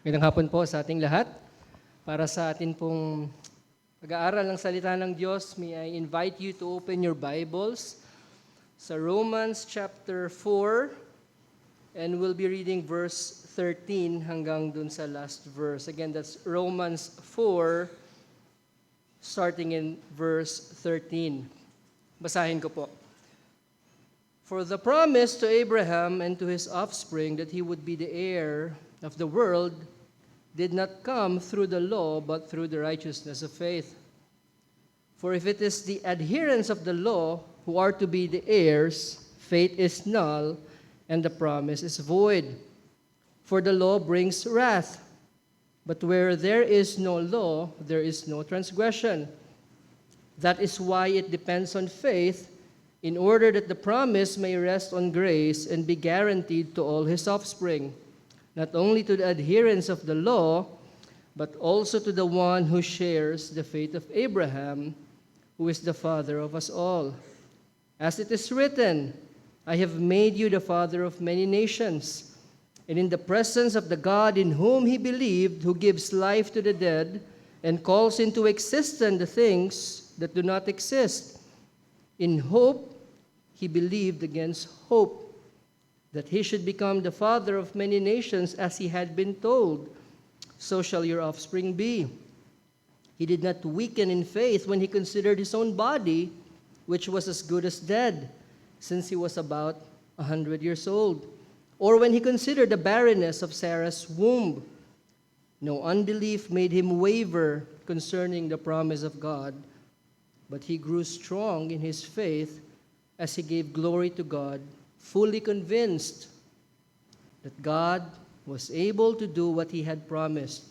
Magandang hapon po sa ating lahat. Para sa atin pong pag-aaral ng salita ng Diyos, may I invite you to open your Bibles sa Romans chapter 4, and we'll be reading verse 13 hanggang dun sa last verse. Again, that's Romans 4, starting in verse 13. Basahin ko po. For the promise to Abraham and to his offspring that he would be the heir of the world did not come through the law, but through the righteousness of faith. For if it is the adherents of the law who are to be the heirs, faith is null, and the promise is void. For the law brings wrath. But where there is no law, there is no transgression. That is why it depends on faith, in order that the promise may rest on grace and be guaranteed to all his offspring, not only to the adherents of the law, but also to the one who shares the faith of Abraham, who is the father of us all. As it is written, I have made you the father of many nations, and in the presence of the God in whom he believed, who gives life to the dead, and calls into existence the things that do not exist. In hope, he believed against hope, that he should become the father of many nations, as he had been told, so shall your offspring be. He did not weaken in faith when he considered his own body, which was as good as dead, since he was about 100 years old, or when he considered the barrenness of Sarah's womb. No unbelief made him waver concerning the promise of God, but he grew strong in his faith as he gave glory to God, fully convinced that God was able to do what he had promised.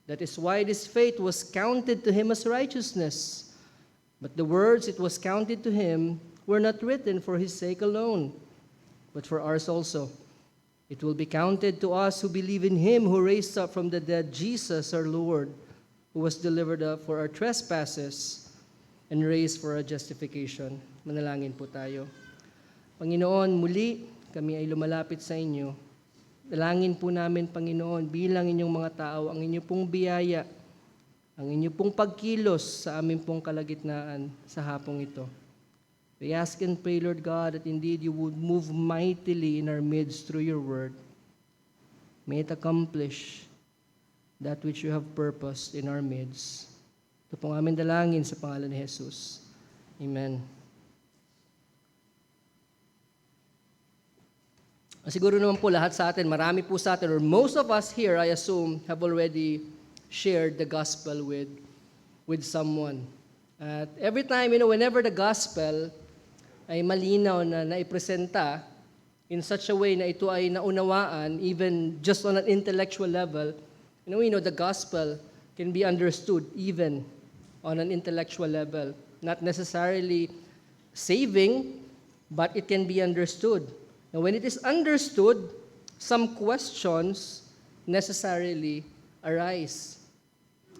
That is why this faith was counted to him as righteousness. But the words it was counted to him were not written for his sake alone, but for ours also. It will be counted to us who believe in him who raised up from the dead Jesus our Lord, who was delivered up for our trespasses and raised for our justification. Manalangin po tayo. Panginoon, muli kami ay lumalapit sa inyo. Dalangin po namin, Panginoon, bilang inyong mga tao, ang inyong pong biyaya, ang inyong pong pagkilos sa aming pong kalagitnaan sa hapong ito. We ask and pray, Lord God, that indeed you would move mightily in our midst through your word. May it accomplish that which you have purposed in our midst. Ito pong aming dalangin sa pangalan ni Jesus. Amen. Siguro naman po lahat sa atin, marami po sa atin, or most of us here, I assume, have already shared the gospel with someone. At every time, whenever the gospel ay malinaw na naipresenta in such a way na ito ay naunawaan, even just on an intellectual level, we know the gospel can be understood even on an intellectual level. Not necessarily saving, but it can be understood. Now, when it is understood, some questions necessarily arise.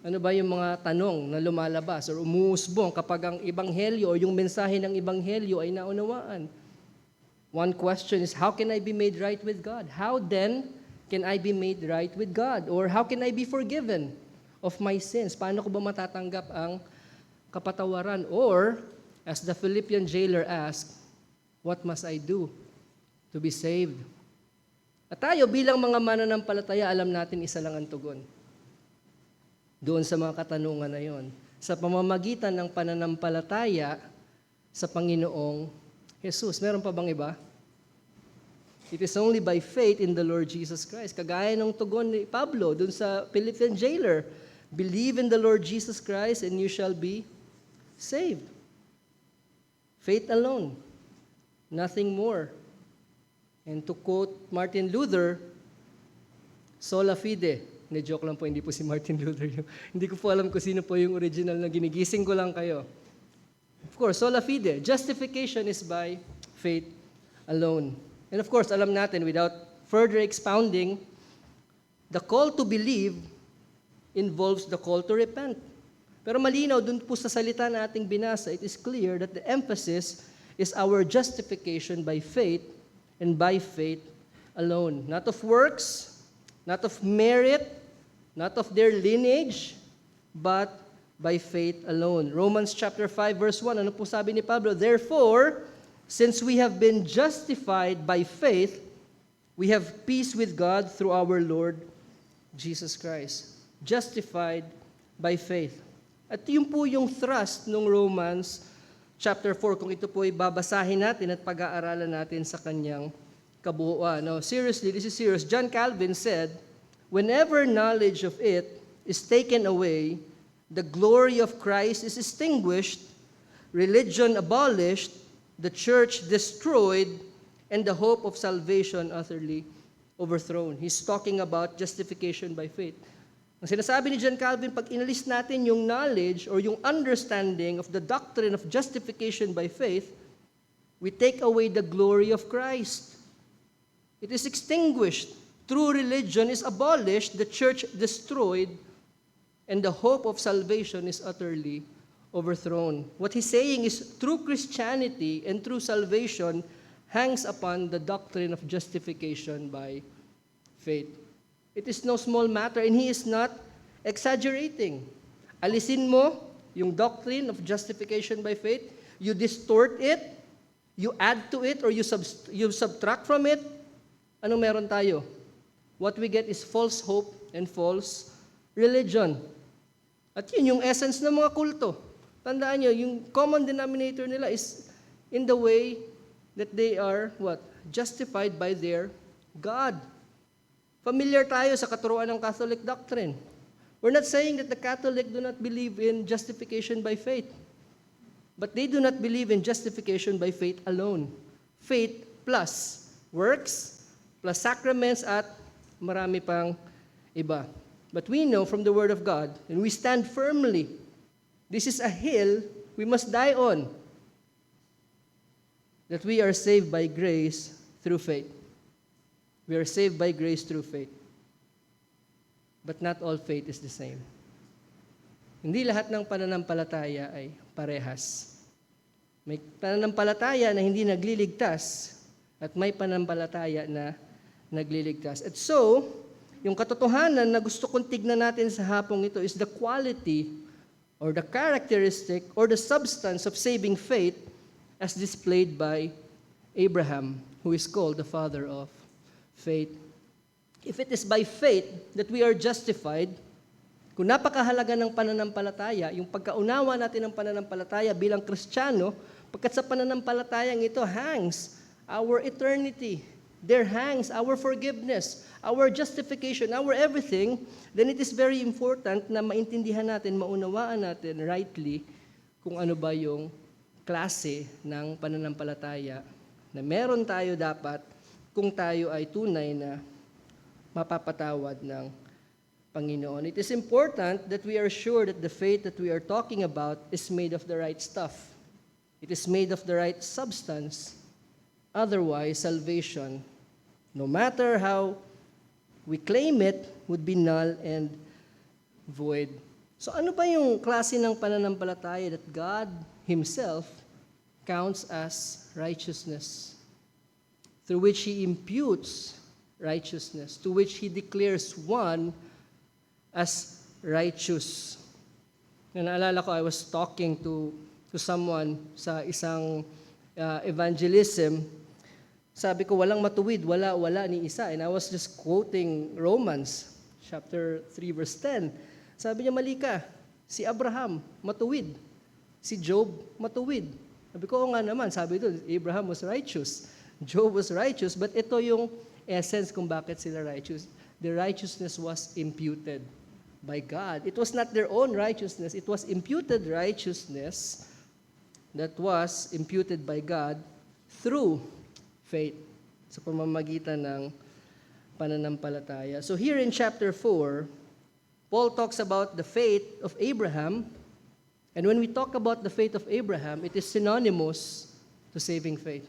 Ano ba yung mga tanong na lumalabas or umuusbong kapag ang ebanghelyo o yung mensahe ng ebanghelyo ay naunawaan? One question is, how can I be made right with God? How then can I be made right with God? Or how can I be forgiven of my sins? Paano ko ba matatanggap ang kapatawaran? Or, as the Philippian jailer asked, what must I do to be saved? At tayo bilang mga mananampalataya, alam natin isa lang ang tugon doon sa mga katanungan na yon. Sa pamamagitan ng pananampalataya sa Panginoong Jesus. Meron pa bang iba? It is only by faith in the Lord Jesus Christ. Kagaya ng tugon ni Pablo doon sa Philippian jailer, believe in the Lord Jesus Christ and you shall be saved. Faith alone. Nothing more. And to quote Martin Luther, sola fide. Hindi, joke lang po, hindi po si Martin Luther. Hindi ko po alam kung sino po yung original na ginigising ko lang kayo. Of course, sola fide. Justification is by faith alone. And of course, alam natin, without further expounding, the call to believe involves the call to repent. Pero malinaw, dun po sa salita na ating binasa, it is clear that the emphasis is our justification by faith and by faith alone. Not of works, not of merit, not of their lineage, but by faith alone. Romans chapter 5 verse 1, ano po sabi ni Pablo? Therefore, since we have been justified by faith, we have peace with God through our Lord Jesus Christ. Justified by faith. At yun po yung thrust ng Romans chapter 4, kung ito po ay babasahin natin at pag-aaralan natin sa kanyang kabuuan. Now, seriously, this is serious. John Calvin said, whenever knowledge of it is taken away, the glory of Christ is extinguished, religion abolished, the church destroyed, and the hope of salvation utterly overthrown. He's talking about justification by faith. Ang sinasabi ni John Calvin, pag inalis natin yung knowledge or yung understanding of the doctrine of justification by faith, we take away the glory of Christ. It is extinguished. True religion is abolished, the church destroyed, and the hope of salvation is utterly overthrown. What he's saying is true Christianity and true salvation hangs upon the doctrine of justification by faith. It is no small matter, and he is not exaggerating. Alisin mo yung doctrine of justification by faith, you distort it, you add to it, or you subtract from it, ano meron tayo? What we get is false hope and false religion. At yun yung essence ng mga kulto. Tandaan nyo, yung common denominator nila is in the way that they are, what? Justified by their God. Familiar tayo sa katuruan ng Catholic doctrine. We're not saying that the Catholic do not believe in justification by faith. But they do not believe in justification by faith alone. Faith plus works, plus sacraments, at marami pang iba. But we know from the Word of God, and we stand firmly, this is a hill we must die on, that we are saved by grace through faith. We are saved by grace through faith. But not all faith is the same. Hindi lahat ng pananampalataya ay parehas. May pananampalataya na hindi nagliligtas at may pananampalataya na nagliligtas. At so, yung katotohanan na gusto kong tignan natin sa hapong ito is the quality or the characteristic or the substance of saving faith as displayed by Abraham, who is called the father of faith. If it is by faith that we are justified, kung napakahalaga ng pananampalataya, yung pagkaunawa natin ng pananampalataya bilang Kristiyano, pagkat sa pananampalatayang ito hangs our eternity. There hangs our forgiveness, our justification, our everything, then it is very important na maintindihan natin, maunawaan natin rightly kung ano ba yung klase ng pananampalataya na meron tayo dapat kung tayo ay tunay na mapapatawad ng Panginoon. It is important that we are sure that the faith that we are talking about is made of the right stuff. It is made of the right substance. Otherwise, salvation, no matter how we claim it, would be null and void. So ano ba yung klase ng pananampalataya that God Himself counts as righteousness, through which He imputes righteousness, to which He declares one as righteous? Naalala ko, I was talking to someone sa isang evangelism. Sabi ko, walang matuwid, wala ni isa. And I was just quoting Romans chapter 3 verse 10. Sabi niya, mali ka. Si Abraham, matuwid. Si Job, matuwid. Sabi ko, nga naman. Sabi doon, Abraham was righteous. Job was righteous. But ito yung essence kung bakit sila righteous. The righteousness was imputed by God. It was not their own righteousness. It was imputed righteousness that was imputed by God through faith, sa pamamagitan ng pananampalataya. So here in chapter 4, Paul talks about the faith of Abraham. And when we talk about the faith of Abraham, it is synonymous to saving faith.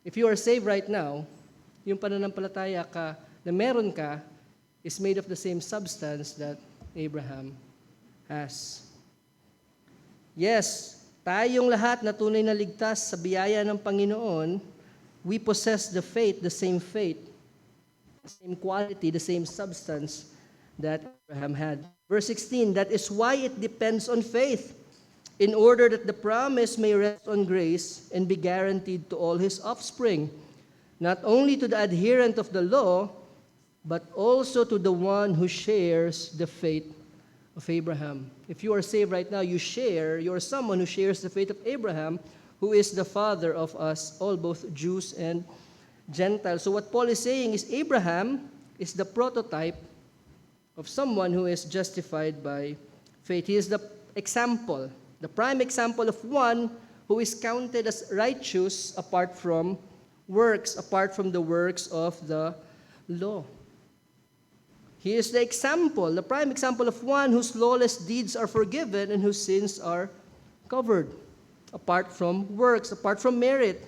If you are saved right now, yung pananampalataya ka na meron ka is made of the same substance that Abraham has. Yes, tayong lahat na tunay na ligtas sa biyaya ng Panginoon, we possess the faith, the same faith the same quality, the same substance that Abraham had. Verse 16, that is why it depends on faith, in order that the promise may rest on grace and be guaranteed to all his offspring, not only to the adherent of the law, but also to the one who shares the faith of Abraham. If you are saved right now, you're someone who shares the faith of Abraham, who is the father of us all, both Jews and Gentiles. So what Paul is saying is Abraham is the prototype of someone who is justified by faith. He is the example, the prime example of one who is counted as righteous apart from works, apart from the works of the law. He is the example, the prime example of one whose lawless deeds are forgiven and whose sins are covered, apart from works, apart from merit.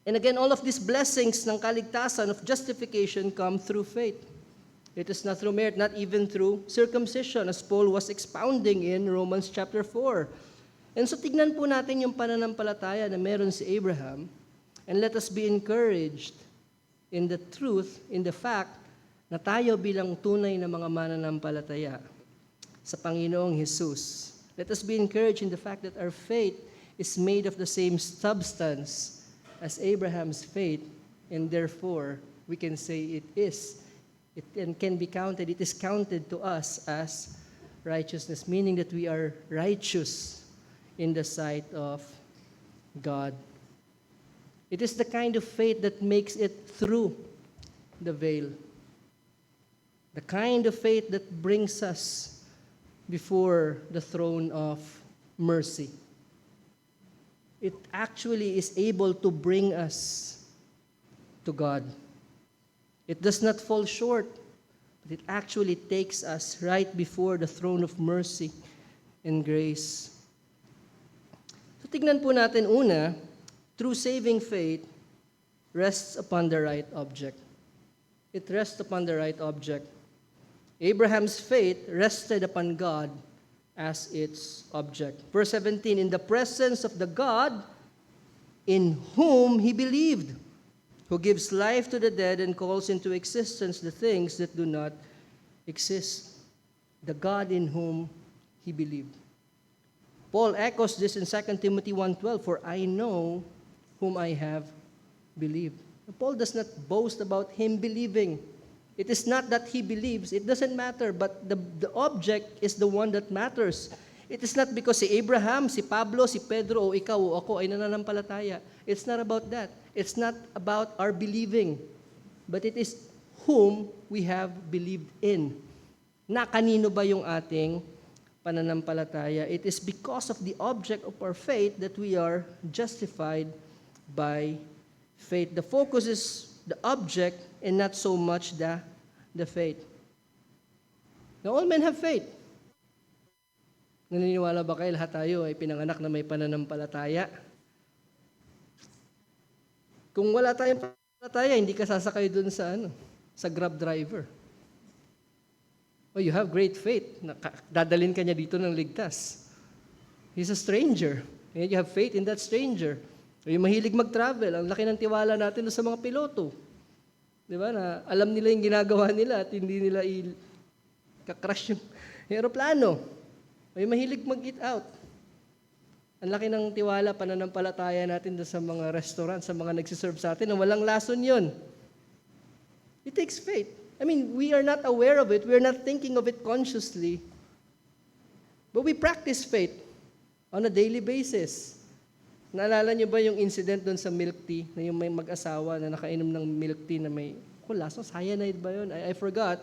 And again, all of these blessings ng kaligtasan of justification come through faith. It is not through merit, not even through circumcision, as Paul was expounding in Romans chapter 4. And so tignan po natin yung pananampalataya na meron si Abraham, and let us be encouraged in the truth, in the fact, na tayo bilang tunay na mga mananampalataya sa Panginoong Jesus. Let us be encouraged in the fact that our faith is made of the same substance as Abraham's faith, and therefore, we can say it is. It can be counted, it is counted to us as righteousness, meaning that we are righteous in the sight of God. It is the kind of faith that makes it through the veil. The kind of faith that brings us before the throne of mercy. It actually is able to bring us to God. It does not fall short, but it actually takes us right before the throne of mercy and grace. So tignan po natin una, true saving faith rests upon the right object. It rests upon the right object. Abraham's faith rested upon God as its object. Verse 17, in the presence of the God in whom he believed, who gives life to the dead and calls into existence the things that do not exist. The God in whom he believed. Paul echoes this in 2 Timothy 1:12, for I know whom I have believed. Paul does not boast about him believing. It is not that he believes. It doesn't matter, but the object is the one that matters. It is not because si Abraham, si Pablo, si Pedro, o ikaw, o ako ay nananampalataya. It's not about that. It's not about our believing. But it is whom we have believed in. Na kanino ba yung ating pananampalataya? It is because of the object of our faith that we are justified by faith. The focus is the object and not so much the faith. Now, all men have faith. Naniniwala ba kayo lahat tayo ay pinanganak na may pananampalataya? Kung wala tayong pananampalataya, hindi ka sasakay dun sa Grab driver. Oh, you have great faith. Dadalhin ka niya dito ng ligtas. He's a stranger. And you have faith in that stranger. O yung mahilig mag-travel, ang laki ng tiwala natin sa mga piloto. Di ba? Na alam nila yung ginagawa nila at hindi nila ka-crash yung aeroplano. O yung mahilig mag-eat out. Ang laki ng tiwala, pananampalataya natin sa mga restaurant, sa mga nagsiserve sa atin, na walang lason yun. It takes faith. I mean, we are not aware of it. We are not thinking of it consciously. But we practice faith on a daily basis. Naalala niyo ba yung incident doon sa milk tea, na yung may mag-asawa na nakainom ng milk tea na may, laso, cyanide ba yun? I forgot.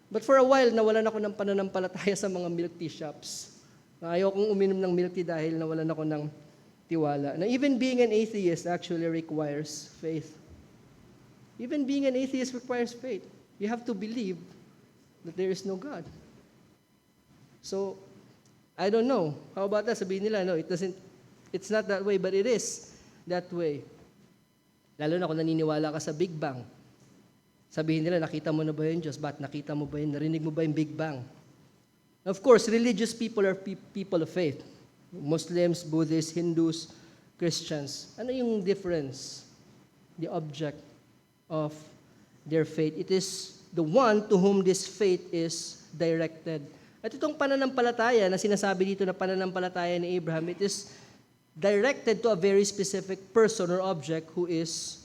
But for a while, nawalan ako ng pananampalataya sa mga milk tea shops. Ayaw kong uminom ng milk tea dahil nawalan ako ng tiwala. Na even being an atheist actually requires faith. Even being an atheist requires faith. You have to believe that there is no God. So, I don't know. How about that? Sabihin nila, no, it's not that way, but it is that way. Lalo na kung naniniwala ka sa Big Bang. Sabihin nila, nakita mo na ba yung Diyos? Ba't nakita mo ba yun? Narinig mo ba yung Big Bang? Of course, religious people are people of faith. Muslims, Buddhists, Hindus, Christians. Ano yung difference? The object of their faith. It is the one to whom this faith is directed. At itong pananampalataya na sinasabi dito na pananampalataya ni Abraham, it is directed to a very specific person or object who is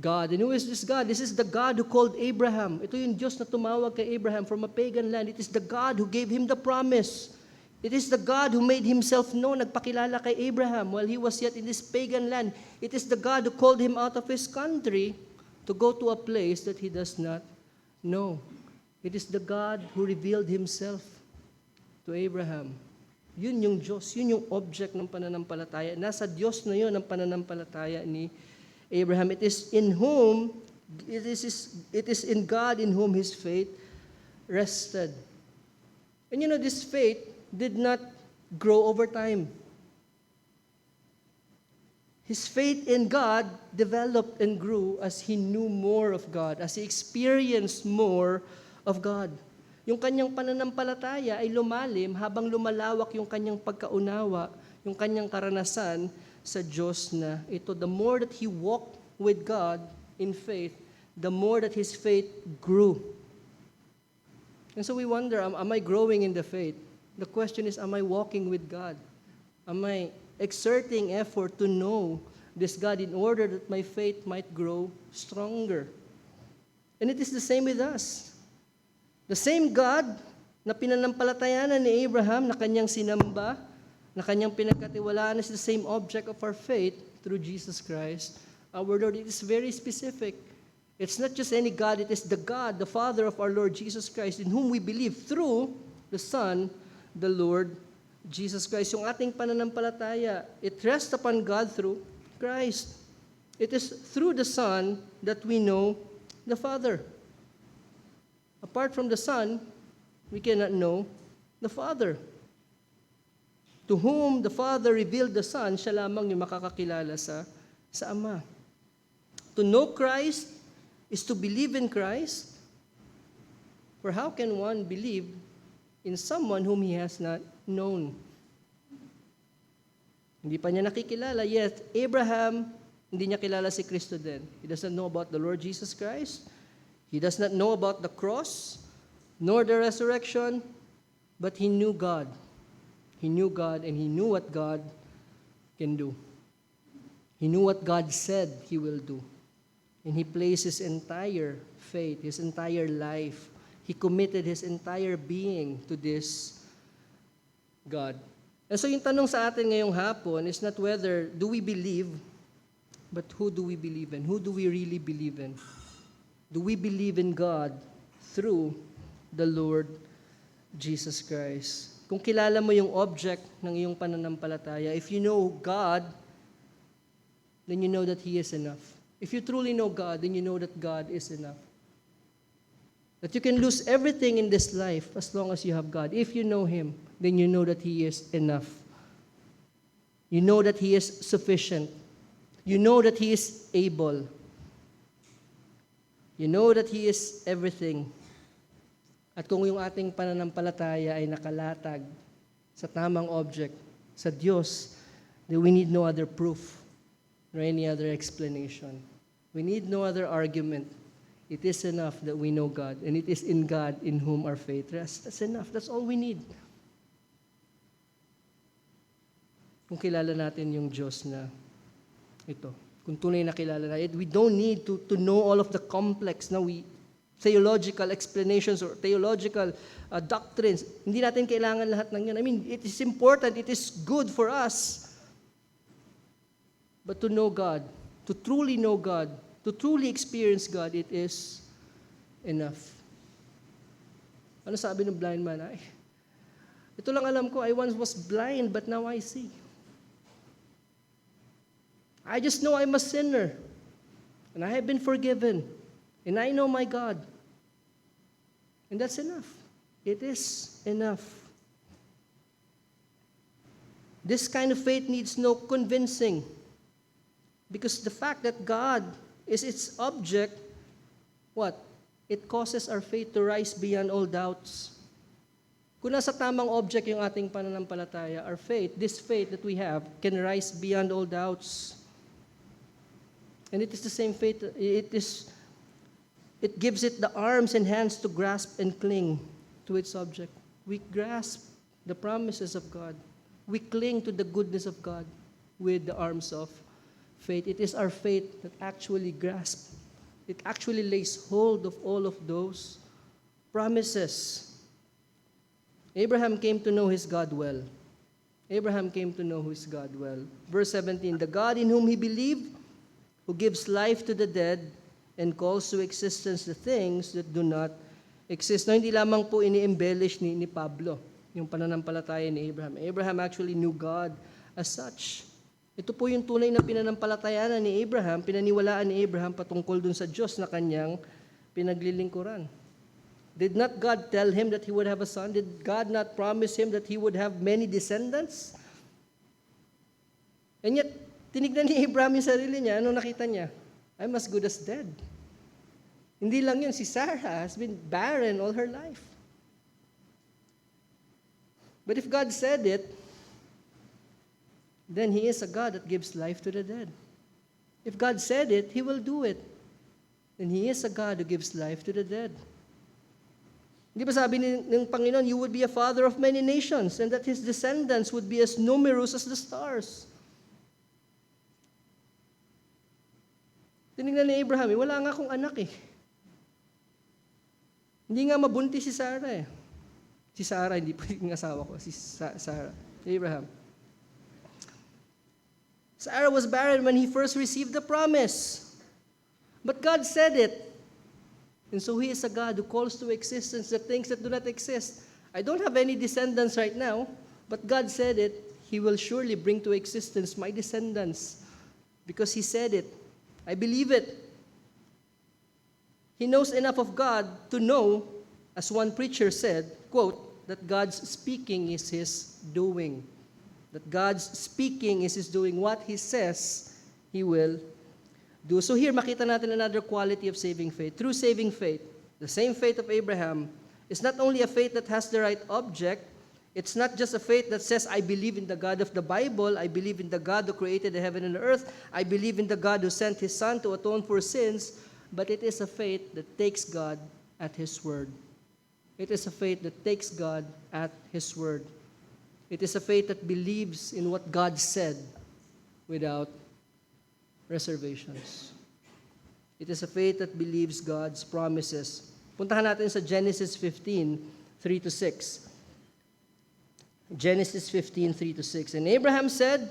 God. And who is this God? This is the God who called Abraham. Ito yung Diyos na tumawag kay Abraham from a pagan land. It is the God who gave him the promise. It is the God who made himself known, nagpakilala kay Abraham while he was yet in this pagan land. It is the God who called him out of his country to go to a place that he does not know. It is the God who revealed himself to Abraham. Yun yung Diyos, yun yung object ng pananampalataya. Nasa Diyos na yun ang pananampalataya ni Abraham. It is in God in whom his faith rested. And this faith did not grow over time. His faith in God developed and grew as he knew more of God, as he experienced more of God. Yung kanyang pananampalataya ay lumalim habang lumalawak yung kanyang pagkaunawa, yung kanyang karanasan sa Diyos na ito. The more that he walked with God in faith, the more that his faith grew. And so we wonder, am I growing in the faith? The question is, am I walking with God? Am I exerting effort to know this God in order that my faith might grow stronger? And it is the same with us. The same God na pinanampalatayanan ni Abraham, na kanyang sinamba, na kanyang pinagkatiwalaan is the same object of our faith through Jesus Christ, our Lord. It is very specific. It's not just any God, it is the God, the Father of our Lord Jesus Christ, in whom we believe through the Son, the Lord Jesus Christ. Yung ating pananampalataya, it rests upon God through Christ. It is through the Son that we know the Father. Apart from the Son, we cannot know the Father. To whom the Father revealed the Son, siya lamang yung makakakilala sa Ama. To know Christ is to believe in Christ. For how can one believe in someone whom he has not known? Hindi pa niya nakikilala, yet Abraham, hindi niya kilala si Kristo din. He doesn't know about the Lord Jesus Christ. He does not know about the cross, nor the resurrection, but he knew God. He knew God, and he knew what God can do. He knew what God said he will do. And he placed his entire faith, his entire life, he committed his entire being to this God. And so yung tanong sa atin ngayong hapon is not whether do we believe, but who do we believe in? Who do we really believe in? Do we believe in God through the Lord Jesus Christ? Kung kilala mo yung object ng iyong pananampalataya, if you know God, then you know that He is enough. If you truly know God, then you know that God is enough. That you can lose everything in this life as long as you have God. If you know Him, then you know that He is enough. You know that He is sufficient. You know that He is able. You know that He is everything. At kung yung ating pananampalataya ay nakalatag sa tamang object, sa Diyos, then we need no other proof nor any other explanation. We need no other argument. It is enough that we know God, and it is in God in whom our faith rests. That's enough. That's all we need. Kung kilala natin yung Diyos na ito, kung tunay na kilala natin, we don't need to know all of the complex theological explanations or theological doctrines. Hindi natin kailangan lahat ng yan. I mean, it is important, it is good for us. But to know God, to truly know God, to truly experience God, it is enough. Ano sabi ng blind man? Ay, ito lang alam ko, I once was blind, but now I see. I just know I'm a sinner, and I have been forgiven, and I know my God. And that's enough. It is enough. This kind of faith needs no convincing, because the fact that God is its object, what? It causes our faith to rise beyond all doubts. Kung nasa tamang object yung ating pananampalataya, our faith, this faith that we have, can rise beyond all doubts. And it is the same faith, it is it gives it the arms and hands to grasp and cling to its object. We grasp the promises of God. We cling to the goodness of God with the arms of faith. It is our faith that actually grasps. It actually lays hold of all of those promises. Abraham came to know his God well. Abraham came to know his God well. Verse 17, the God in whom he believed, who gives life to the dead and calls to existence the things that do not exist. No, hindi lamang po ini-embellish ni Pablo yung pananampalataya ni Abraham. Abraham actually knew God as such. Ito po yung tunay na pinanampalatayaan ni Abraham, pinaniwalaan ni Abraham patungkol dun sa Diyos na kanyang pinaglilingkuran. Did not God tell him that he would have a son? Did God not promise him that he would have many descendants? And yet, tinignan ni Abraham yung sarili niya. Ano nakita niya? I'm as good as dead. Hindi lang yun, si Sarah has been barren all her life. But if God said it, then He is a God that gives life to the dead. If God said it, He will do it. And He is a God who gives life to the dead. Hindi ba sabi ng Panginoon, you would be a father of many nations, and that His descendants would be as numerous as the stars. Tinignan ni Abraham, wala nga akong anak eh. Hindi nga mabuntis si Sarah eh. Si Sarah, hindi po yung asawa ko, si Sarah, Abraham. Sarah was barren when he first received the promise. But God said it. And so He is a God who calls to existence the things that do not exist. I don't have any descendants right now, but God said it. He will surely bring to existence my descendants because He said it. I believe it. He knows enough of God to know, as one preacher said, quote, that God's speaking is His doing. That God's speaking is His doing. What He says, He will do. So here, makita natin another quality of saving faith. True saving faith, the same faith of Abraham, is not only a faith that has the right object, it's not just a faith that says, I believe in the God of the Bible, I believe in the God who created the heaven and the earth, I believe in the God who sent His Son to atone for sins, but it is a faith that takes God at His word. It is a faith that takes God at His word. It is a faith that believes in what God said without reservations. It is a faith that believes God's promises. Puntahan natin sa Genesis 15, 3-6. Genesis 15, 3-6. And Abraham said,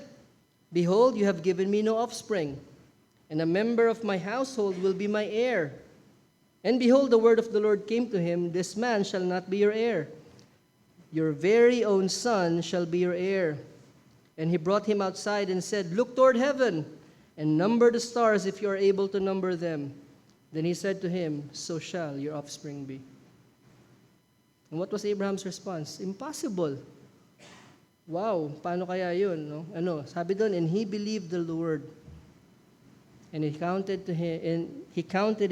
behold, you have given me no offspring, and a member of my household will be my heir. And behold, the word of the Lord came to him, this man shall not be your heir. Your very own son shall be your heir. And he brought him outside and said, look toward heaven, and number the stars if you are able to number them. Then he said to him, so shall your offspring be. And what was Abraham's response? Impossible. Wow, paano kaya yun? No? Sabi doon, and he believed the Lord, and he counted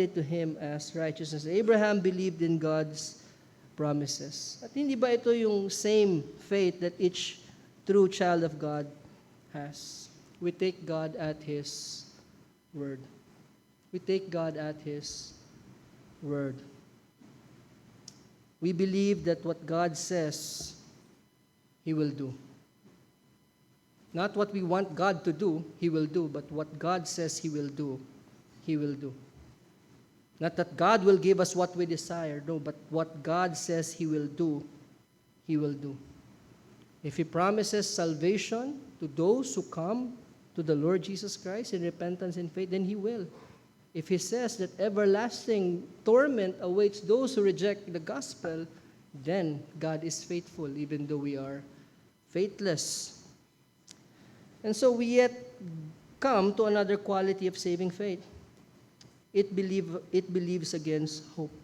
it to him as righteousness. Abraham believed in God's promises. At hindi ba ito yung same faith that each true child of God has? We take God at His word. We take God at His word. We believe that what God says, He will do. Not what we want God to do, He will do, but what God says He will do, He will do. Not that God will give us what we desire, no, but what God says He will do, He will do. If He promises salvation to those who come to the Lord Jesus Christ in repentance and faith, then He will. If He says that everlasting torment awaits those who reject the gospel, then God is faithful, even though we are faithless. And so we yet come to another quality of saving faith. It believes against hope.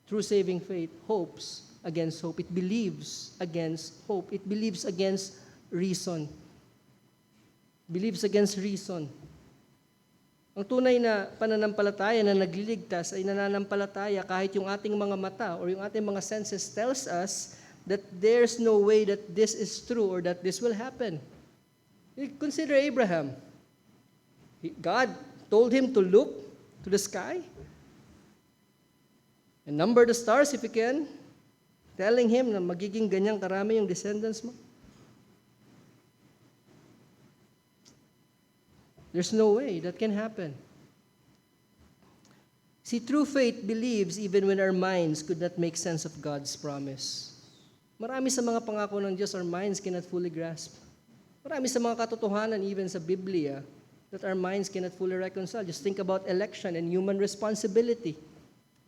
True saving faith hopes against hope. It believes against hope. It believes against reason. Believes against reason. Ang tunay na pananampalataya na nagliligtas ay nananampalataya kahit yung ating mga mata or yung ating mga senses tells us that there's no way that this is true or that this will happen. Consider Abraham. God told him to look to the sky. And number the stars if you can. Telling him na magiging ganyang karami yung descendants mo. There's no way that can happen. See, true faith believes even when our minds could not make sense of God's promise. Marami sa mga pangako ng Diyos, our minds cannot fully grasp. Marami sa mga katotohanan, even sa Biblia, that our minds cannot fully reconcile. Just think about election and human responsibility.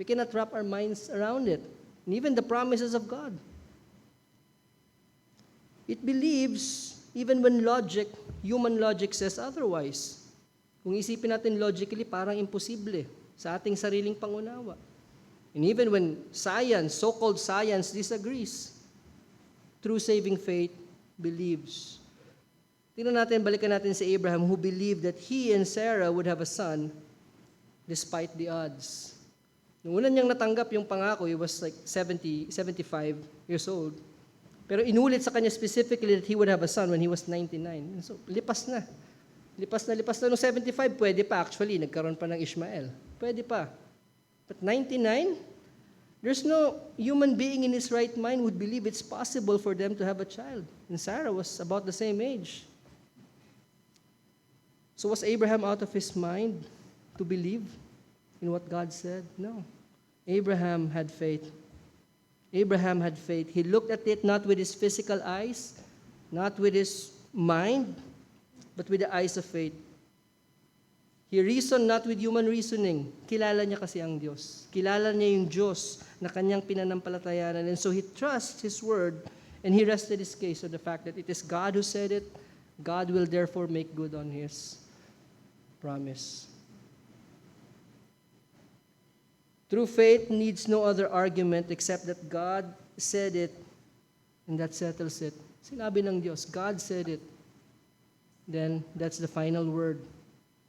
We cannot wrap our minds around it. And even the promises of God. It believes even when human logic says otherwise. Kung isipin natin logically, parang imposible sa ating sariling pangunawa. And even when science, so-called science, disagrees, true saving faith believes. Tingnan natin, balikan natin si Abraham who believed that he and Sarah would have a son despite the odds. Nung una niyang natanggap yung pangako, he was like 75 years old. Pero inulit sa kanya specifically that he would have a son when he was 99. And so, lipas na. Nung 75, pwede pa. Actually, nagkaroon pa ng Ishmael. Pwede pa. But 99? There's no human being in his right mind would believe it's possible for them to have a child. And Sarah was about the same age. So was Abraham out of his mind to believe in what God said? No. Abraham had faith. Abraham had faith. He looked at it not with his physical eyes, not with his mind, but with the eyes of faith. He reasoned not with human reasoning. Kilala niya kasi ang Diyos. Kilala niya yung Diyos na kanyang pinanampalatayanan. And so he trusts His word and he rested his case on the fact that it is God who said it. God will therefore make good on His promise. True faith needs no other argument except that God said it and that settles it. Sinabi ng Diyos, God said it. Then that's the final word.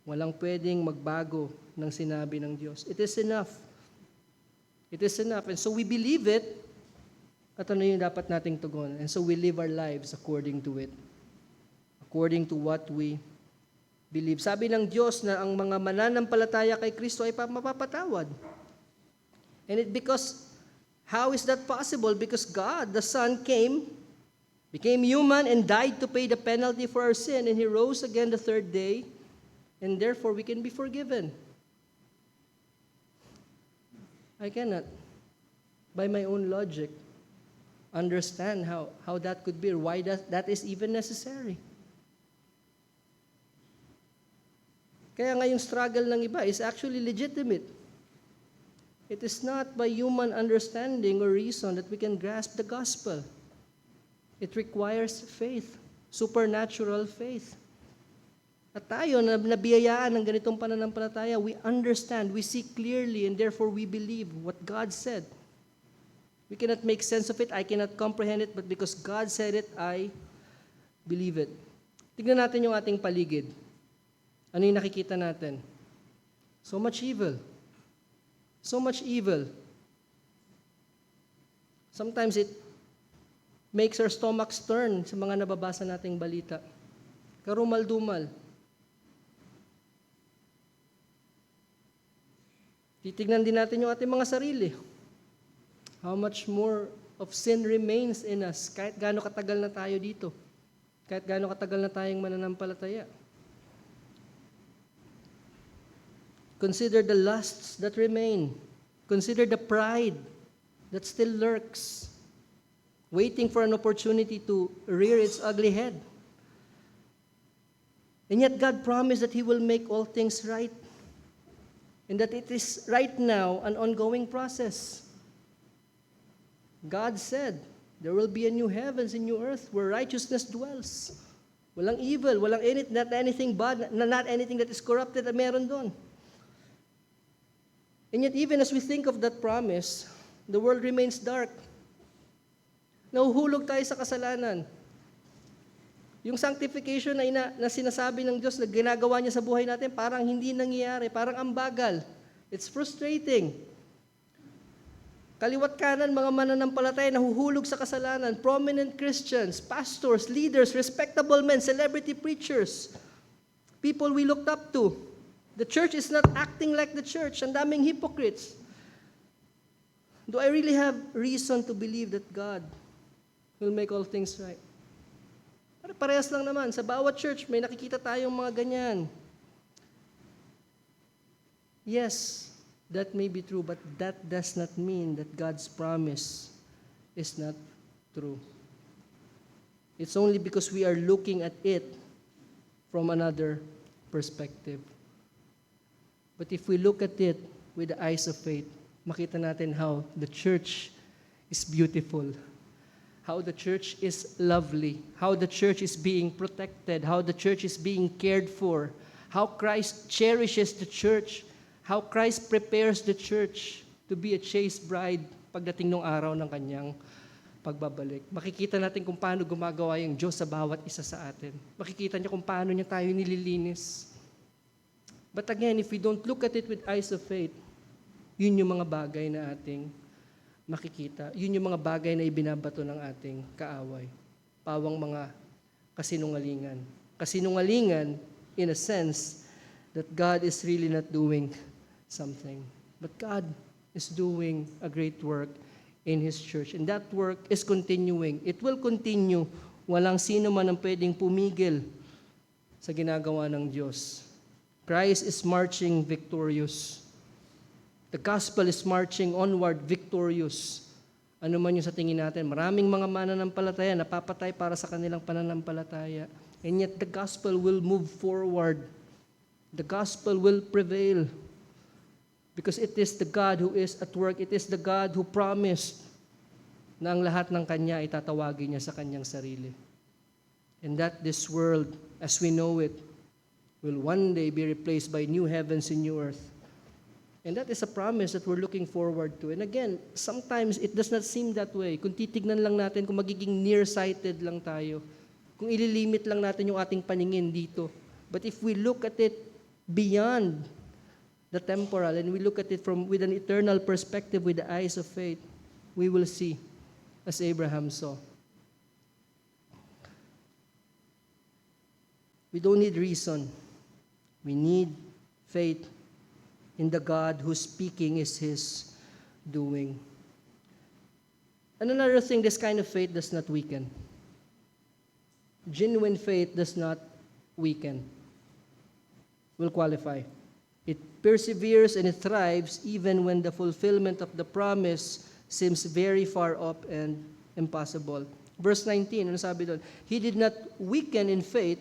Walang pwedeng magbago ng sinabi ng Diyos. It is enough. It is enough. And so we believe it, at ano yung dapat nating tugon. And so we live our lives according to it. According to what we believe. Sabi ng Diyos na ang mga mananampalataya kay Kristo ay mapapatawad. And how is that possible? Because God, the Son, became human and died to pay the penalty for our sin, and He rose again the third day, and therefore we can be forgiven. I cannot, by my own logic, understand how that could be or why that is even necessary. Kaya nga yung struggle ng iba is actually legitimate. It is not by human understanding or reason that we can grasp the gospel. It requires faith, supernatural faith. At tayo, na nabiyayaan ng ganitong pananampalataya, we understand, we see clearly, and therefore we believe what God said. We cannot make sense of it, I cannot comprehend it, but because God said it, I believe it. Tignan natin yung ating paligid. Ano yung nakikita natin? So much evil. So much evil. Sometimes it makes our stomachs turn sa mga nababasa nating balita. Karumal-dumal. Titignan din natin yung ating mga sarili. How much more of sin remains in us kahit gaano katagal na tayo dito. Kahit gaano katagal na tayong mananampalataya. Consider the lusts that remain. Consider the pride that still lurks, waiting for an opportunity to rear its ugly head. And yet God promised that He will make all things right. And that it is right now an ongoing process. God said, there will be a new heavens and new earth where righteousness dwells. Walang evil, not anything bad, not anything that is corrupted na meron doon. And yet even as we think of that promise, the world remains dark. Nahuhulog tayo sa kasalanan. Yung sanctification na sinasabi ng Diyos na ginagawa niya sa buhay natin, parang hindi nangyayari, parang ang bagal. It's frustrating. Kaliwat kanan, mga mananampalataya, nahuhulog sa kasalanan, prominent Christians, pastors, leaders, respectable men, celebrity preachers, people we looked up to. The church is not acting like the church. Ang daming hypocrites. Do I really have reason to believe that God will make all things right? Parehas lang naman. Sa bawat church, may nakikita tayong mga ganyan. Yes, that may be true, but that does not mean that God's promise is not true. It's only because we are looking at it from another perspective. But if we look at it with the eyes of faith, makita natin how the church is beautiful, how the church is lovely, how the church is being protected, how the church is being cared for, how Christ cherishes the church, how Christ prepares the church to be a chaste bride pagdating ng araw ng kanyang pagbabalik. Makikita natin kung paano gumagawa yung Diyos sa bawat isa sa atin. Makikita niya kung paano niya tayo nililinis. But again, if we don't look at it with eyes of faith, yun yung mga bagay na ating makikita. Yun yung mga bagay na ibinabato ng ating kaaway. Pawang mga kasinungalingan. Kasinungalingan, in a sense, that God is really not doing something. But God is doing a great work in His church. And that work is continuing. It will continue. Walang sino man ang pwedeng pumigil sa ginagawa ng Diyos. Christ is marching victorious. The gospel is marching onward victorious. Ano man yung sa tingin natin, maraming mga mananampalataya napapatay para sa kanilang pananampalataya. And yet the gospel will move forward. The gospel will prevail. Because it is the God who is at work. It is the God who promised na ang lahat ng Kanya itatawagin niya sa Kanyang sarili. And that this world, as we know it, will one day be replaced by new heavens and new earth. And that is a promise that we're looking forward to. And again, sometimes it does not seem that way. Kung titignan lang natin, kung magiging nearsighted lang tayo, kung ililimit lang natin yung ating paningin dito. But if we look at it beyond the temporal, and we look at it with an eternal perspective, with the eyes of faith, we will see, as Abraham saw. We don't need reason. We need faith in the God whose speaking is His doing. And another thing, this kind of faith does not weaken. Genuine faith does not weaken. Will qualify. It perseveres and it thrives even when the fulfillment of the promise seems very far off and impossible. Verse 19, ano sabi doon? He did not weaken in faith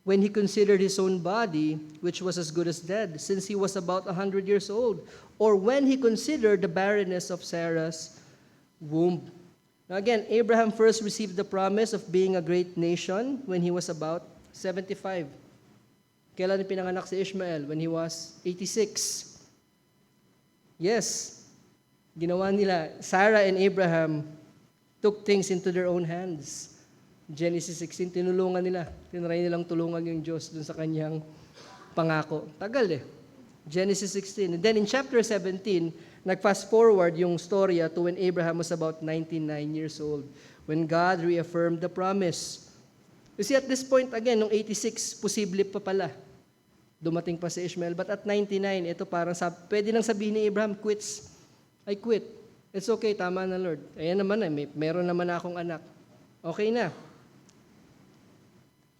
when he considered his own body, which was as good as dead, since he was about 100 years old, or when he considered the barrenness of Sarah's womb. Now again, Abraham first received the promise of being a great nation when he was about 75. Kailan pinanganak si Ishmael? When he was 86. Yes, ginawa nila. Sarah and Abraham took things into their own hands. Genesis 16, tinulungan nila. Tinry nilang tulungan yung Diyos dun sa kanyang pangako. Tagal eh. Genesis 16. And then in chapter 17, nag-fast forward yung storya to when Abraham was about 99 years old, when God reaffirmed the promise. You see, at this point, again, nung 86, posible pa pala. Dumating pa si Ishmael. But at 99, ito parang pwede nang sabihin ni Abraham, quits. I quit. It's okay, tama na Lord. Ayan naman meron naman akong anak. Okay na.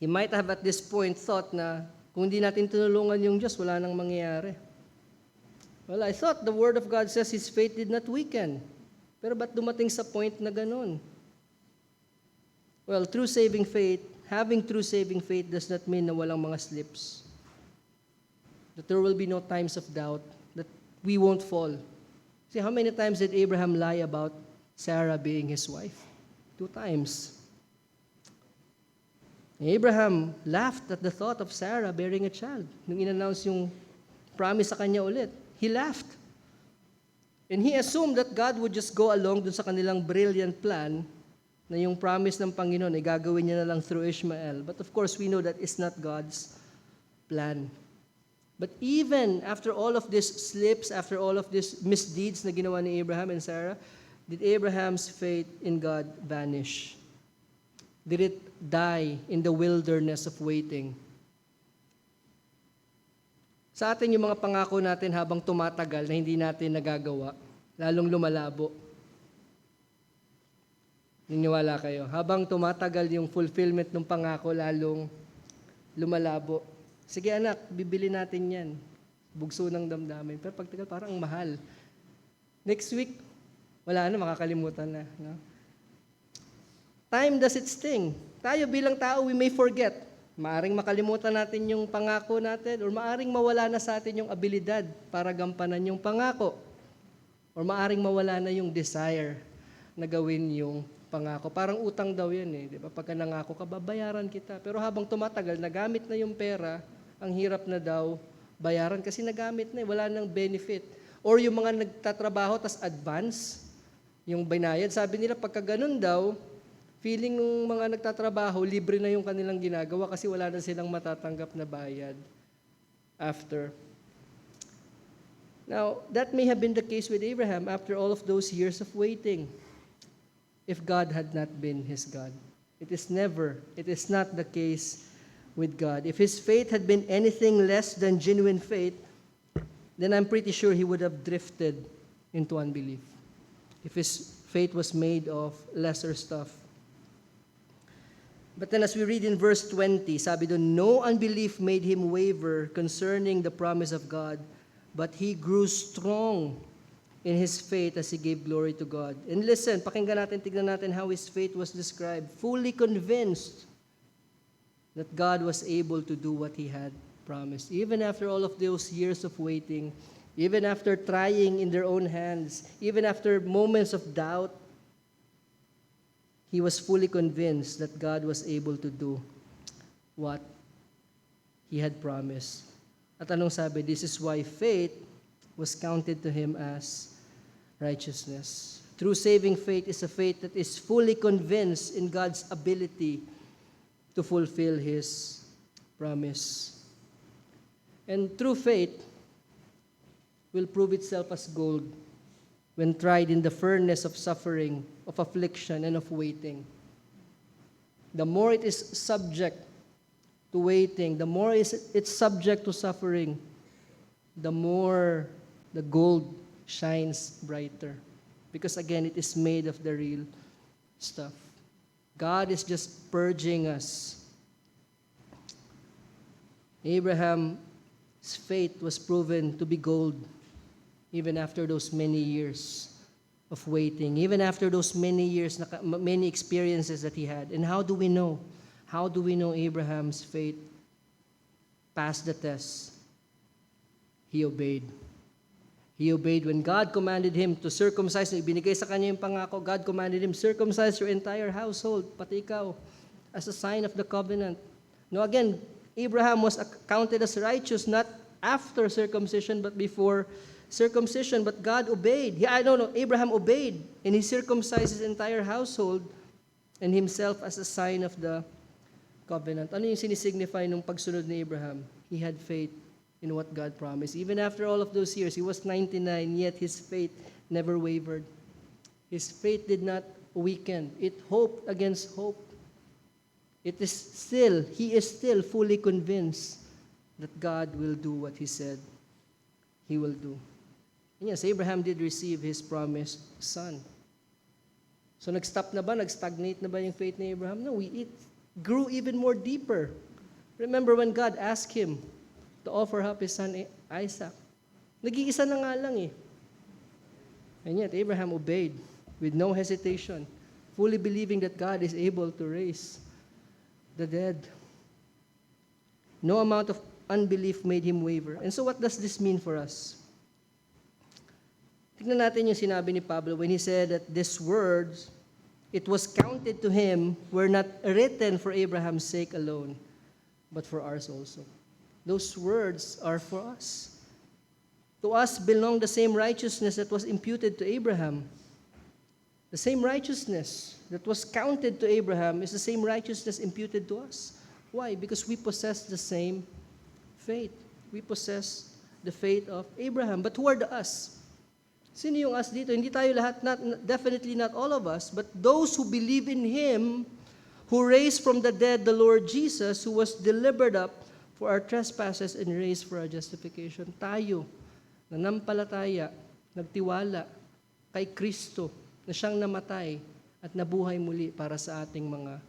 He might have at this point thought na kung hindi natin tinulungan yung Diyos, wala nang mangyayari. Well, I thought the Word of God says his faith did not weaken. Pero ba't dumating sa point na ganun? Well, true saving faith, having true saving faith does not mean na walang mga slips. That there will be no times of doubt, that we won't fall. See, how many times did Abraham lie about Sarah being his wife? 2 times. Abraham laughed at the thought of Sarah bearing a child. Nung in-announce yung promise sa kanya ulit, he laughed. And he assumed that God would just go along dun sa kanilang brilliant plan na yung promise ng Panginoon ay gagawin niya na lang through Ishmael. But of course, we know that is not God's plan. But even after all of these slips, after all of these misdeeds na ginawa ni Abraham and Sarah, did Abraham's faith in God vanish? Did it die in the wilderness of waiting? Sa atin yung mga pangako natin habang tumatagal na hindi natin nagagawa, lalong lumalabo. Niniwala kayo? Habang tumatagal yung fulfillment ng pangako, lalong lumalabo. Sige anak, bibili natin yan. Bugso ng damdamin. Pero pagtagal, parang mahal. Next week, wala na, makakalimutan na. No? Time does its thing. Tayo bilang tao, we may forget. Maaring makalimutan natin yung pangako natin or maaring mawala na sa atin yung abilidad para gampanan yung pangako. Or maaring mawala na yung desire na gawin yung pangako. Parang utang daw yan eh. Di ba? Pagka nangako ka, babayaran kita. Pero habang tumatagal, nagamit na yung pera, ang hirap na daw bayaran kasi nagamit na eh. Wala nang benefit. Or yung mga nagtatrabaho, tas advance, yung binayad. Sabi nila, pagka ganun daw, feeling ng mga nagtatrabaho, libre na yung kanilang ginagawa kasi wala na silang matatanggap na bayad after. Now, that may have been the case with Abraham after all of those years of waiting. If God had not been his God. It is not the case with God. If his faith had been anything less than genuine faith, then I'm pretty sure he would have drifted into unbelief. If his faith was made of lesser stuff. But then as we read in verse 20, sabi doon, no unbelief made him waver concerning the promise of God, but he grew strong in his faith as he gave glory to God. And listen, pakinggan natin, tignan natin how his faith was described. Fully convinced that God was able to do what he had promised. Even after all of those years of waiting, even after trying in their own hands, even after moments of doubt, he was fully convinced that God was able to do what he had promised. At anong sabi? This is why faith was counted to him as righteousness. True saving faith is a faith that is fully convinced in God's ability to fulfill his promise. And true faith will prove itself as gold when tried in the furnace of suffering, of affliction, and of waiting. The more it is subject to waiting, the more it's subject to suffering, the more the gold shines brighter. Because again, it is made of the real stuff. God is just purging us. Abraham's faith was proven to be gold even after those many years of waiting, even after those many years, many experiences that he had. And how do we know? How do we know Abraham's faith passed the test? He obeyed. He obeyed when God commanded him to circumcise. Ibinigay sa kanya yung pangako. God commanded him, circumcise your entire household, pati ikaw, as a sign of the covenant. Now again, Abraham was counted as righteous not after circumcision but before circumcision. But God obeyed. Abraham obeyed, and he circumcised his entire household and himself as a sign of the covenant. Ano yung sinisignify nung pagsunod ni Abraham? He had faith in what God promised. Even after all of those years, he was 99, yet his faith never wavered. His faith did not weaken. It hoped against hope. He is still fully convinced that God will do what he said he will do. And yes, Abraham did receive his promised son. So nag-stop na ba? Nag-stagnate na ba yung faith ni Abraham? No, it grew even more deeper. Remember when God asked him to offer up his son Isaac. Nag-iisa na nga lang eh. And yet, Abraham obeyed with no hesitation, fully believing that God is able to raise the dead. No amount of unbelief made him waver. And so what does this mean for us? Tignan natin yung sinabi ni Pablo when he said that these words, it was counted to him, were not written for Abraham's sake alone, but for ours also. Those words are for us. To us belong the same righteousness that was imputed to Abraham. The same righteousness that was counted to Abraham is the same righteousness imputed to us. Why? Because we possess the same faith. We possess the faith of Abraham. But who are the us? Sino yung us dito? Hindi tayo lahat, definitely not all of us, but those who believe in Him, who raised from the dead the Lord Jesus, who was delivered up for our trespasses and raised for our justification. Tayo, nanampalataya, nagtiwala, kay Kristo na siyang namatay at nabuhay muli para sa ating mga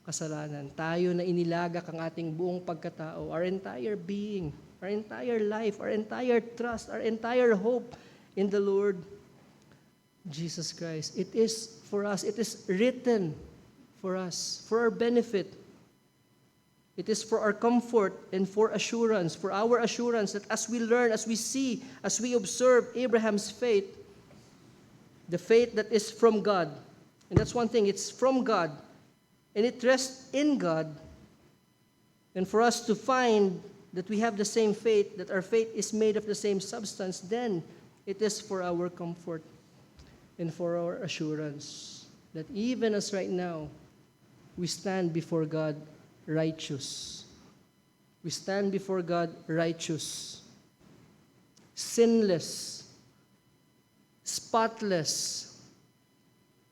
kasalanan. Tayo na inilagak ang ating buong pagkatao, our entire being, our entire life, our entire trust, our entire hope in the Lord Jesus Christ. It is for us. It is written for us, for our benefit. It is for our comfort and for assurance, for our assurance that as we learn, as we see, as we observe Abraham's faith, the faith that is from God, and that's one thing, it's from God, and it rests in God, and for us to find that we have the same faith, that our faith is made of the same substance, then it is for our comfort and for our assurance that even as right now, we stand before God righteous. We stand before God righteous, sinless, spotless,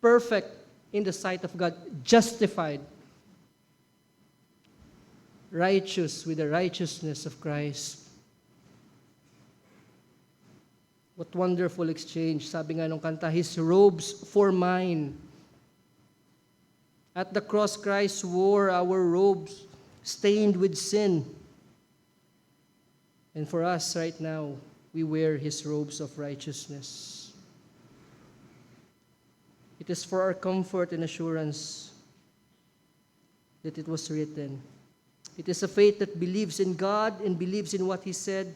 perfect in the sight of God, justified, righteous with the righteousness of Christ. What wonderful exchange. Sabi nga nung kanta, His robes for mine. At the cross, Christ wore our robes stained with sin. And for us right now, we wear His robes of righteousness. It is for our comfort and assurance that it was written. It is a faith that believes in God and believes in what He said,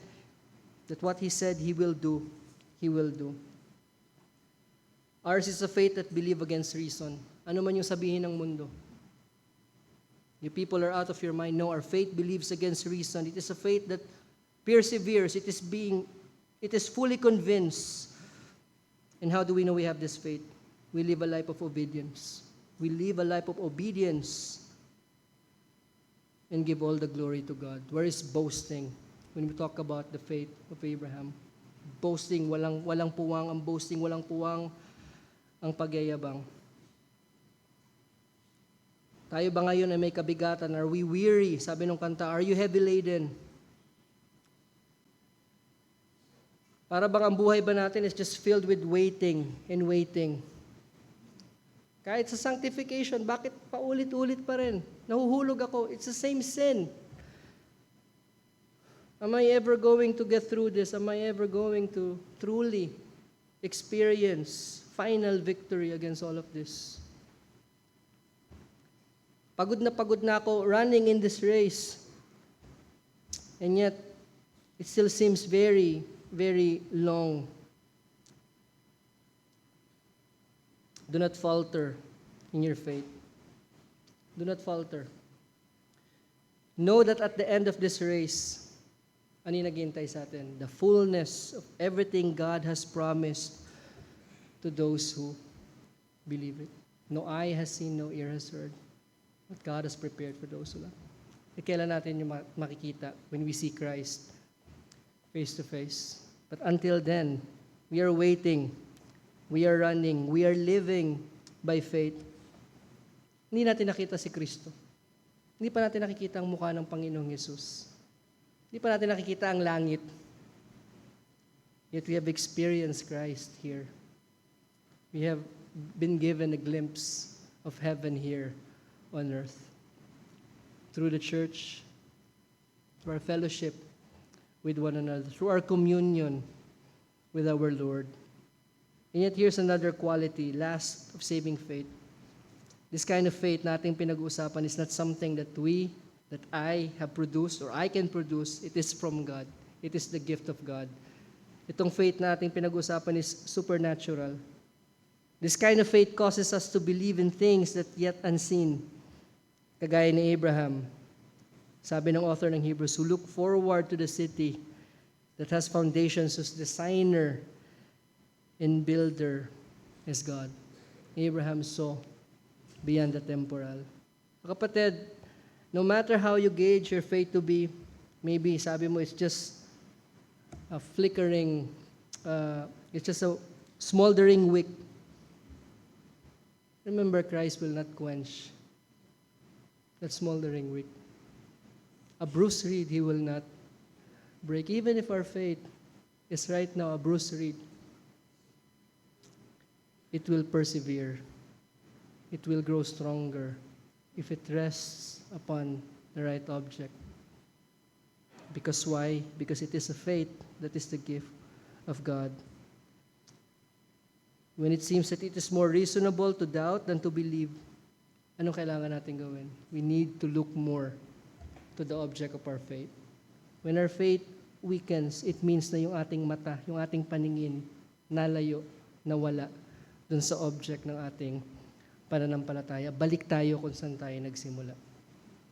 that what He said He will do, He will do. Ours is a faith that believes against reason. Ano man yung sabihin ng mundo. You people are out of your mind. No, our faith believes against reason. It is a faith that perseveres. It is fully convinced. And how do we know we have this faith? We live a life of obedience. We live a life of obedience and give all the glory to God. Where is boasting? When we talk about the faith of Abraham, boasting, walang puwang ang boasting, walang puwang ang pagyayabang. Tayo ba ngayon ay may kabigatan? Are we weary? Sabi nung kanta, are you heavy laden? Para bang ang buhay ba natin is just filled with waiting and waiting? Kahit sa sanctification, bakit paulit-ulit pa rin? Nahuhulog ako. It's the same sin. Am I ever going to get through this? Am I ever going to truly experience final victory against all of this? Pagod na ako running in this race. And yet, it still seems very, very long. Do not falter in your faith. Do not falter. Know that at the end of this race, ano yung naghihintay sa atin? The fullness of everything God has promised to those who believe it. No eye has seen, no ear has heard. What God has prepared for those who love. Kailan natin yung makikita when we see Christ face to face. But until then, we are waiting. We are running. We are living by faith. Hindi natin nakita si Kristo. Hindi pa natin nakikita ang mukha ng Panginoong Yesus. Hindi pa natin nakikita ang langit. Yet we have experienced Christ here. We have been given a glimpse of heaven here on earth. Through the church, through our fellowship with one another, through our communion with our Lord. And yet here's another quality, last of saving faith. This kind of faith na ating pinag-uusapan is not something that I have produced or I can produce. It is from God. It is the gift of God. Itong faith na ating pinag-uusapan is supernatural. This kind of faith causes us to believe in things that yet unseen. Kagaya ni Abraham, sabi ng author ng Hebrews, who look forward to the city that has foundations, whose designer and builder is God. Abraham saw beyond the temporal. Kapatid, no matter how you gauge your faith to be, maybe sabi mo it's just a flickering, it's just a smoldering wick. Remember, Christ will not quench that smoldering wick. A bruised reed He will not break. Even if our faith is right now a bruised reed, it will persevere. It will grow stronger if it rests upon the right object. Because why? Because it is a faith that is the gift of God. When it seems that it is more reasonable to doubt than to believe, anong kailangan natin gawin? We need to look more to the object of our faith. When our faith weakens, it means na yung ating mata, yung ating paningin, nalayo, nawala dun sa object ng ating pananampalataya. Balik tayo kung saan tayo nagsimula.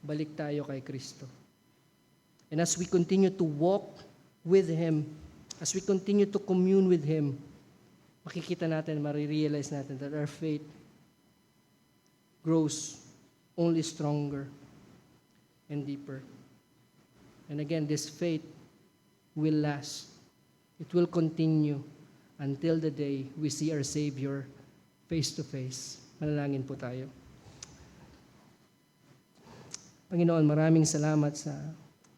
Balik tayo kay Kristo. And as we continue to walk with Him, as we continue to commune with Him, makikita natin, marirealize natin that our faith grows only stronger and deeper. And again, this faith will last. It will continue until the day we see our Savior face to face. Manalangin po tayo. Panginoon, maraming salamat sa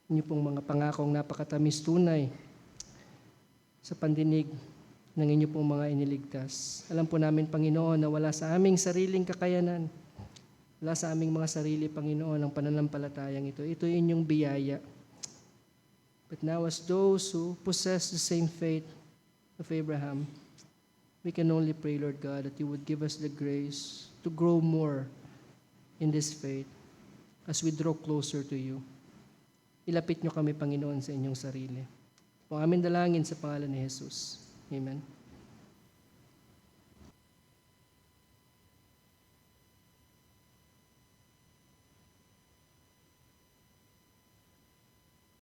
inyo pong mga pangakong napakatamis tunay sa pandinig ng inyo pong mga iniligtas. Alam po namin, Panginoon, na wala sa aming sariling kakayanan, wala sa aming mga sarili, Panginoon, ang pananampalatayang ito. Ito ay inyong biyaya. But now as those who possess the same faith of Abraham, we can only pray, Lord God, that you would give us the grace to grow more in this faith as we draw closer to you. Ilapit nyo kami, Panginoon, sa inyong sarili. Po aming dalangin sa pangalan ni Jesus. Amen.